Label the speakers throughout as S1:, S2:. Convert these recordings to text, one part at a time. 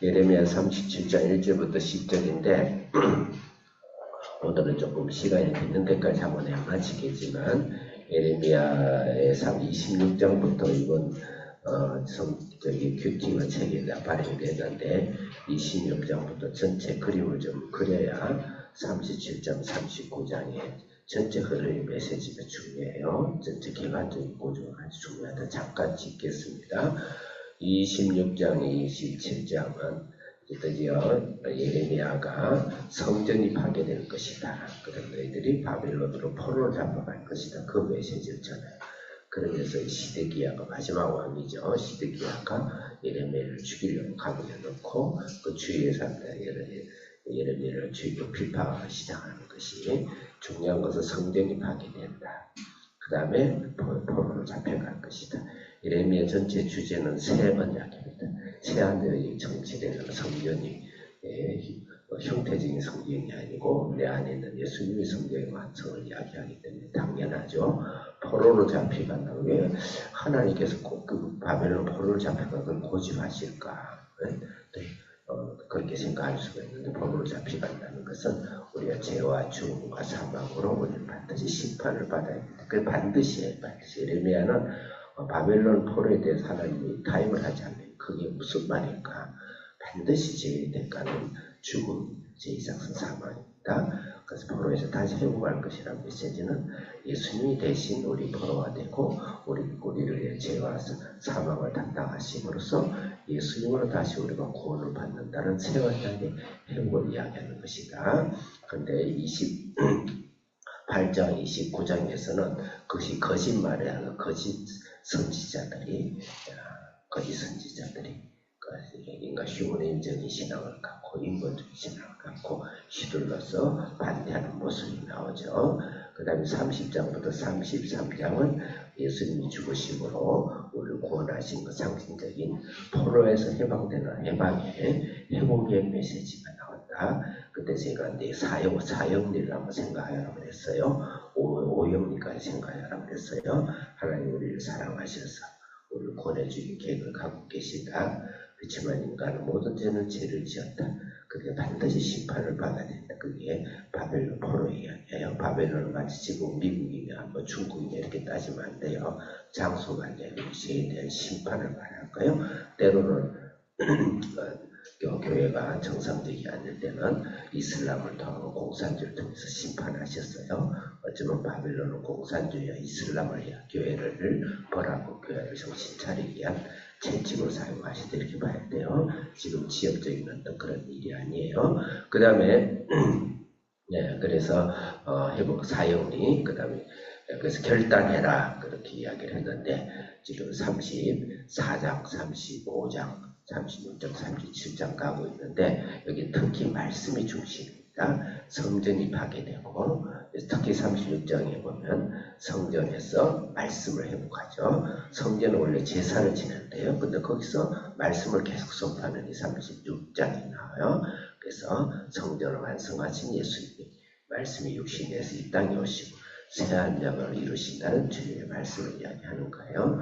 S1: 예레미야 37장 1절부터 10절인데 오늘은 조금 시간이 있는 데까지 한번 마치겠지만 예레미야의 26장부터 이번 큐티와 책이 발행되는데 26장부터 전체 그림을 좀 그려야 37장, 39장의 전체 흐름의 메시지가 중요해요. 전체 개관적인 구조가 아주 중요하다. 잠깐 짚겠습니다. 26장, 27장은 드디어 예레미야가 성전이 파괴될 것이다. 그럼 너희들이 바벨론으로 포로로 잡아갈 것이다. 그 메시지를 전해요. 그러면서 시드기야가 마지막 왕이죠. 시드기야가 예레미야를 죽이려고 가문에 넣고 그 주위의 사람들 예레미야를 죽이고 비판하기 시작하는 것이 중요한 것은 성전이 파괴된다. 그 다음에 포로로 잡혀갈 것이다. 예레미야 전체 주제는 새 언약입니다. 새 언약이 정치되는 성전이 형태적인 성전이 아니고 내 안에 있는 예수님의 성전의 완성을 이야기하기 때문에 당연하죠. 포로로 잡혀간다고 왜 하나님께서 꼭 그 바벨론 포로로 잡혀간 걸 고집하실까? 그렇게 생각할 수가 있는데 포로로 잡혀간다는 것은 우리가 죄와 죽음과 사망으로 우리는 반드시 심판을 받아야 됩니다. 그 반드시 예레미야는 바벨론 포로에 대해서 하나님이 타임을 하지 않는 그게 무슨 말일까? 반드시 죄의 대가는 죽음, 제2상승 사망입니다. 그래서 포로에서 다시 회복할 것이라는 메시지는 예수님이 대신 우리 포로가 되고 우리를 죄와 사망을 담당하심으로써 예수님으로 다시 우리가 구원을 받는다는 새 언약의 회복을 이야기하는 것이다. 그런데 28장, 29장에서는 그것이 거짓말이 아니라 거짓 선지자들이 인가 휴머니즘적인 신앙을 갖고 인본주의 신앙을 갖고 휘둘러서 반대하는 모습이 나오죠. 그 다음에 30장부터 33장은 예수님이 죽으심으로 우리를 구원하신 그 상징적인 포로에서 해방되는 해방의 회복의 메시지가 나온다. 그때 제가 내 사형리를 한번 생각하라고 그랬어요. 오형리까지 생각하라고 그랬어요. 하나님 우리를 사랑하셔서 우리를 구원해주기 계획을 갖고 계시다. 그렇지만 인간은 모든 죄는 죄를 지었다. 그게 반드시 심판을 받아야 된다. 그게 바벨론 포로 이야기예요. 바벨론은 마치 지금 미국이냐 뭐 중국이냐 이렇게 따지면 안 돼요. 장소가 아니라 죄에 대한 심판을 말할까요? 때로는 교회가 정상적이 않을 때는 이슬람을 통하고 공산주의를 통해서 심판하셨어요. 어쩌면 바벨론은 공산주의와 이슬람을 위한 교회를 벌하고 교회를 정신 차리기 위한 채찍으로 사용하시다 이렇게 봐야 돼요. 지금 지역적인 어떤 그런 일이 아니에요. 그 다음에 그래서 회복 사형리 그 다음에 그래서 결단해라 그렇게 이야기를 했는데 지금 34장, 35장, 36장, 37장 가고 있는데 여기 특히 말씀이 중심입니다. 성전이 파괴되고 특히 36장에 보면 성전에서 말씀을 회복하죠. 성전은 원래 제사를 지낸대요. 근데 거기서 말씀을 계속 선포하는 이 36장이 나와요. 그래서 성전을 완성하신 예수님이 말씀이 육신에서 이 땅에 오시고 새 언약을 이루신다는 주님의 말씀을 이야기하는 거예요.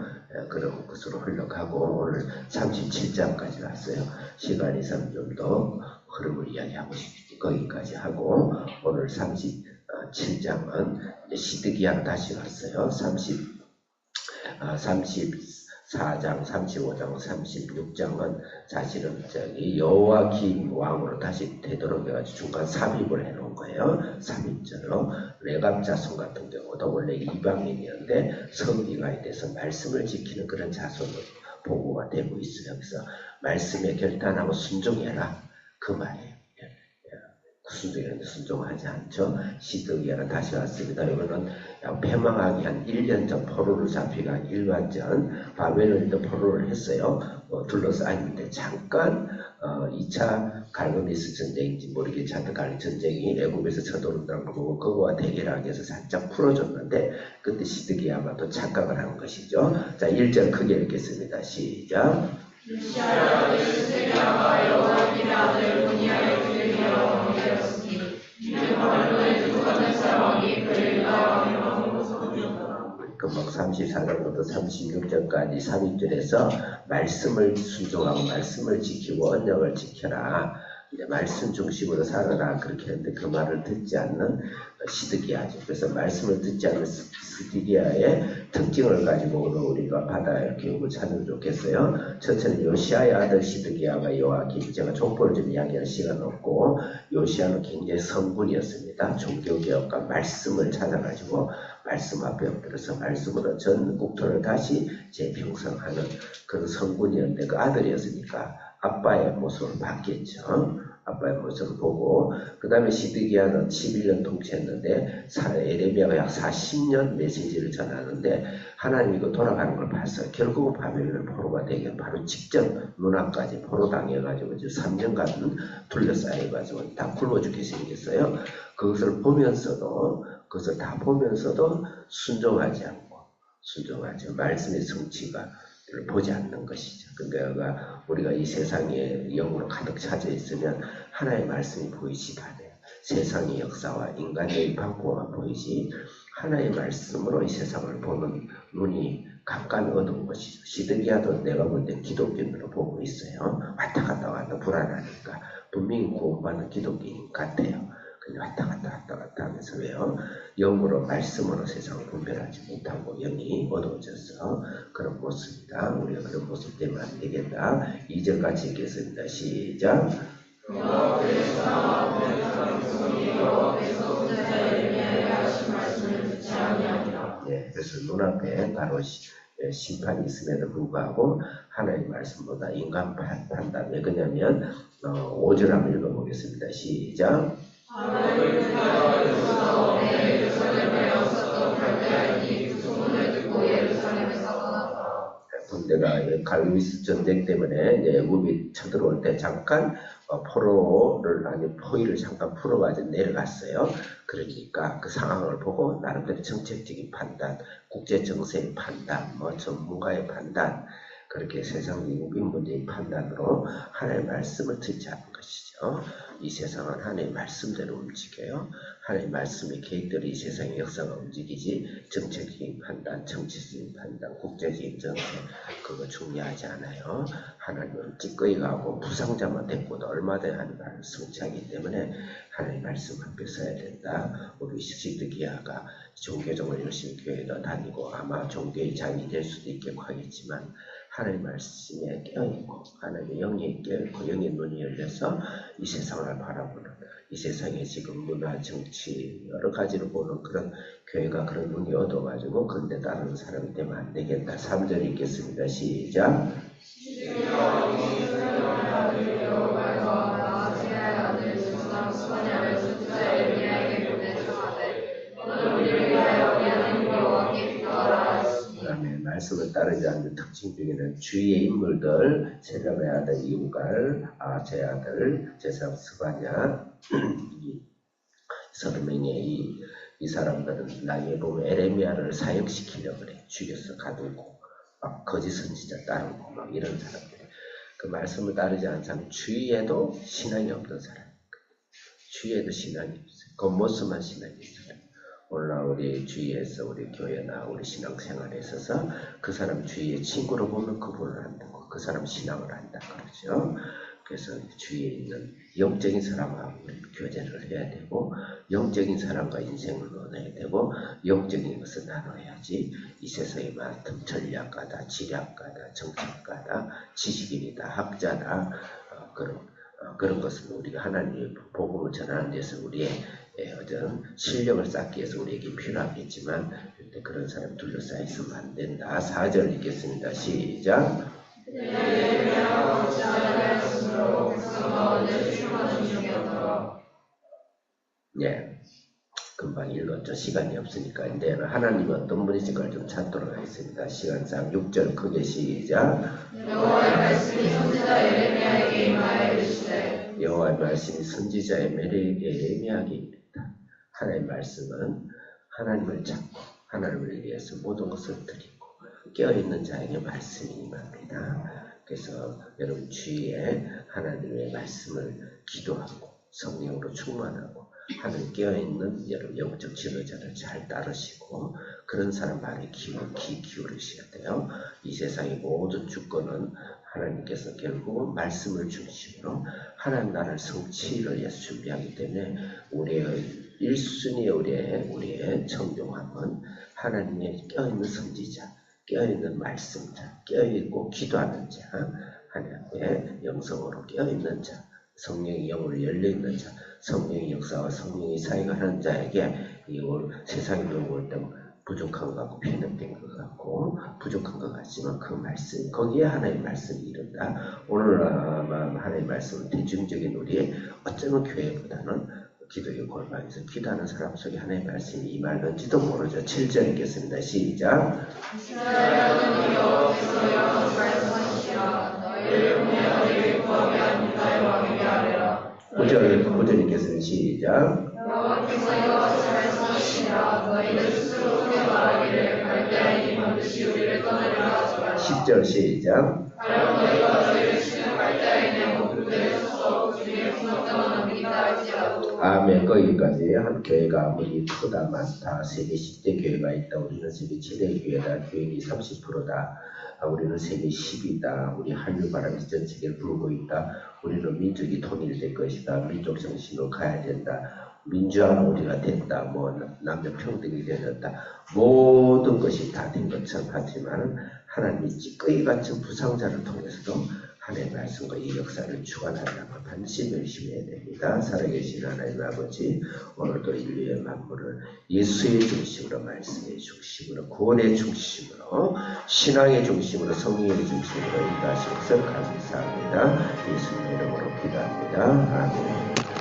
S1: 그런 것으로 흘러가고 오늘 37장까지 왔어요. 시간이 있으면 좀 더 흐름을 이야기하고 싶기 거기까지 하고 오늘 37장은 시드기야가 다시 왔어요. 34장, 35장, 36장은 사실은 여호와김 왕으로 다시 되돌아가지고 중간 삽입을 해놓은 거예요. 삽입절로 레갑자손 같은 경우도 원래 이방인이었는데 성기가 돼서 말씀을 지키는 그런 자손으로 보고가 되고 있어요. 그래서 말씀에 결단하고 순종해라 그 말이에요. 순종했는데 순종하지 않죠. 시드기야는 다시 왔습니다. 이거는 패망하기 한 1년 전 포로로 잡혀간 일반전 바벨론에도 포로를 했어요. 둘러싸였는데 잠깐 2차 갈그미스 전쟁인지 모르겠지 하여튼 갈그 전쟁이 애굽에서 쳐들어온다는 거 보고 그거와 대결하기 위해서 살짝 풀어줬는데 그때 시드기야가 또 착각을 한 것이죠. 자 1절 크게 읽겠습니다. 시작. 금방 34절부터 36절까지 3일절에서 말씀을 순종하고 말씀을 지키고 언약을 지켜라. 이제 말씀 중심으로 살아라. 그렇게 했는데 그 말을 듣지 않는 시드기야죠. 그래서 말씀을 듣지 않는 시드기야의 특징을 가지고 우리가 바다의 교육을 찾으면 좋겠어요. 첫째는 요시아의 아들 시드기야가 요아kim, 제가 족보를 좀 이야기할 시간 없고, 요시아는 굉장히 성군이었습니다. 종교개혁과 말씀을 찾아가지고 말씀 앞에 엎드려서 말씀으로 전 국토를 다시 재평성하는 그런 성군이었는데 그 아들이었으니까 아빠의 모습을 봤겠죠. 아빠의 모습을 보고 그 다음에 시드기야는 11년 통치했는데 에레미야가 약 40년 메시지를 전하는데 하나님이 그 돌아가는 걸 봤어요. 결국은 바벨론 포로가 되기 바로 직전 눈앞까지 포로 당해가지고 3년간 둘러싸여가지고 다 굶어 죽게 생겼어요. 그것을 다 보면서도 순종하지 않고 말씀의 성취가 보지 않는 것이죠. 그러니까 우리가 이 세상에 영으로 가득 차져 있으면 하나의 말씀이 보이지 않아요. 세상의 역사와 인간의 방법만 보이지 하나의 말씀으로 이 세상을 보는 눈이 깜깜이 어두운 것이죠. 시드기야도 내가 볼 때 기독교인으로 보고 있어요. 왔다 갔다 불안하니까 분명히 구원받는 기독교인 같아요. 왔다 갔다 하면서 왜요? 영으로 말씀으로 세상을 분별하지 못하고 영이 어두워져서 그런 모습이다. 우리가 그런 모습 되면 안 되겠다. 2절 같이 읽겠습니다. 시작. 네, 그래서 눈앞에 바로 심판이 있음에도 불구하고 하나님의 말씀보다 인간 판단. 왜 그러냐면 5절 한번 읽어보겠습니다. 시작. 군대가 갈루이스 전쟁 때문에 애굽이 쳐들어올 때 잠깐 포위를 잠깐 풀어가지고 내려갔어요. 그러니까 그 상황을 보고 나름대로 정책적인 판단, 국제 정세의 판단, 전문가의 판단, 그렇게 세상적인 문제의 판단으로 하나님의 말씀을 듣지 않는 것이죠. 이 세상은 하나님의 말씀대로 움직여요. 하나님의 말씀의 계획대로 이 세상의 역사가 움직이지 정책적인 판단, 정치적인 판단, 국제적인 정세 그거 중요하지 않아요. 하나님은 기꺼이 가고 부상자만 데리고도 얼마든지 하나님을 성취하기 때문에 하나님의 말씀 앞에 서야 된다. 우리 시드기야가 종교적으로 열심히 교회도 다니고 아마 종교의 장이 될 수도 있겠고 하겠지만 하나님의 말씀에 깨어있고 하나님의 영이 깨어있고 영의 눈이 열려서 이 세상을 바라보는 이 세상에 지금 문화, 정치 여러 가지로 보는 그런 교회가 그런 눈이 얻어가지고 그런데 따르는 사람이 되면 안 되겠다. 3절 읽겠습니다. 시작. 말씀을 따르지 않는 특징 중에는 주위의 인물들, 세lem의 아들 이우갈, 제 아들 제사장 스바냐, 서르맹의 이 사람들은 나중에 보면 에레미야를 사역시키려고 그래. 죽여서 가두고 막 거짓 선지자 따르고 막 이런 사람들. 그 말씀을 따르지 않는 사람 주위에도 신앙이 없는 사람. 주위에도 신앙이 없어요. 겉모습만 신앙이 있어요. 오늘날 우리 주위에서 우리 교회나 우리 신앙생활에 있어서 그 사람 주위에 친구로 보면 그분을 한다고 그 사람 신앙을 한다 그러죠. 그래서 주위에 있는 영적인 사람하고 교제를 해야 되고 영적인 사람과 인생을 나눠야 되고 영적인 것을 나눠야지 이 세상에 많은 전략가다, 지략가다, 정책가다, 지식인이다, 학자다 그런 것은 우리가 하나님의 복음을 전하는 데서 우리의 어떤 실력을 쌓기 위해서 우리에게 필요하겠지만 그런 사람 둘러싸여 있으면 안 된다. 4절 읽겠습니다. 시작. 네, 금방 읽었죠. 시간이 없으니까. 근데 하나님은 어떤 분이신가를 좀 찾도록 하겠습니다. 시간상 6절 크게 시작. 여호와의 말씀이 선지자 에레미야에게 임하여 이르시되 여호와의 말씀이 선지자 에레미야에게 임했다. 하나님의 말씀은 하나님을 찾고 하나님을 위해서 모든 것을 드리고 깨어있는 자에게 말씀이 임합니다. 그래서 여러분 주위에 하나님의 말씀을 기도하고 성령으로 충만하고 하늘 깨어있는 여러분 영적 지도자를 잘 따르시고 그런 사람 말에 귀 기울이셔야 돼요. 이 세상의 모든 주권은 하나님께서 결국은 말씀을 중심으로 하나님 나라를 성취를 위해서 준비하기 때문에 우리의 1순위의 우리의 청중함은 하나님의 깨어있는 선지자, 깨어있는 말씀자, 깨어있고 기도하는 자, 하나님의 영성으로 깨어있는 자, 성령의 영으로 열려있는 자, 성령의 역사와 성령의 사역을 하는 자에게 이 세상에 들어올 때 부족한 것 같고 편협된 것 같고 부족한 것 같지만 그 말씀 거기에 하나님의 말씀이 이른다. 오늘 하나님의 말씀은 대중적인 우리의 어쩌면 교회보다는 기도의 골방에서 기도하는 사람 속에 하나님의 말씀이 임할는지도 모르죠. 7절 읽겠습니다. 시작. 9절 읽겠습니다. 시작. 10절 시작. 아멘. 거기까지 한 교회가 아무리 크다 많다 세계 10대 교회가 있다 우리는 세계 7대 교회다 교인이 30%다 우리는 세계 10이다 우리 한류바람이 전 세계를 불고 있다 우리는 민족이 통일될 것이다 민족 정신으로 가야 된다 민주화는 우리가 됐다 뭐 남녀 평등이 되었다 모든 것이 다 된 것처럼 하지만 하나님이 찌꺼기 같은 부상자를 통해서도 하나님의 말씀과 이 역사를 주관하려고 반드시 열심히 해야 됩니다. 살아계신 하나님 아버지 오늘도 인류의 만물을 예수의 중심으로 말씀의 중심으로 구원의 중심으로 신앙의 중심으로 성령의 중심으로 인도하시옵소서 감사합니다. 예수님 이름으로 기도합니다. 아멘.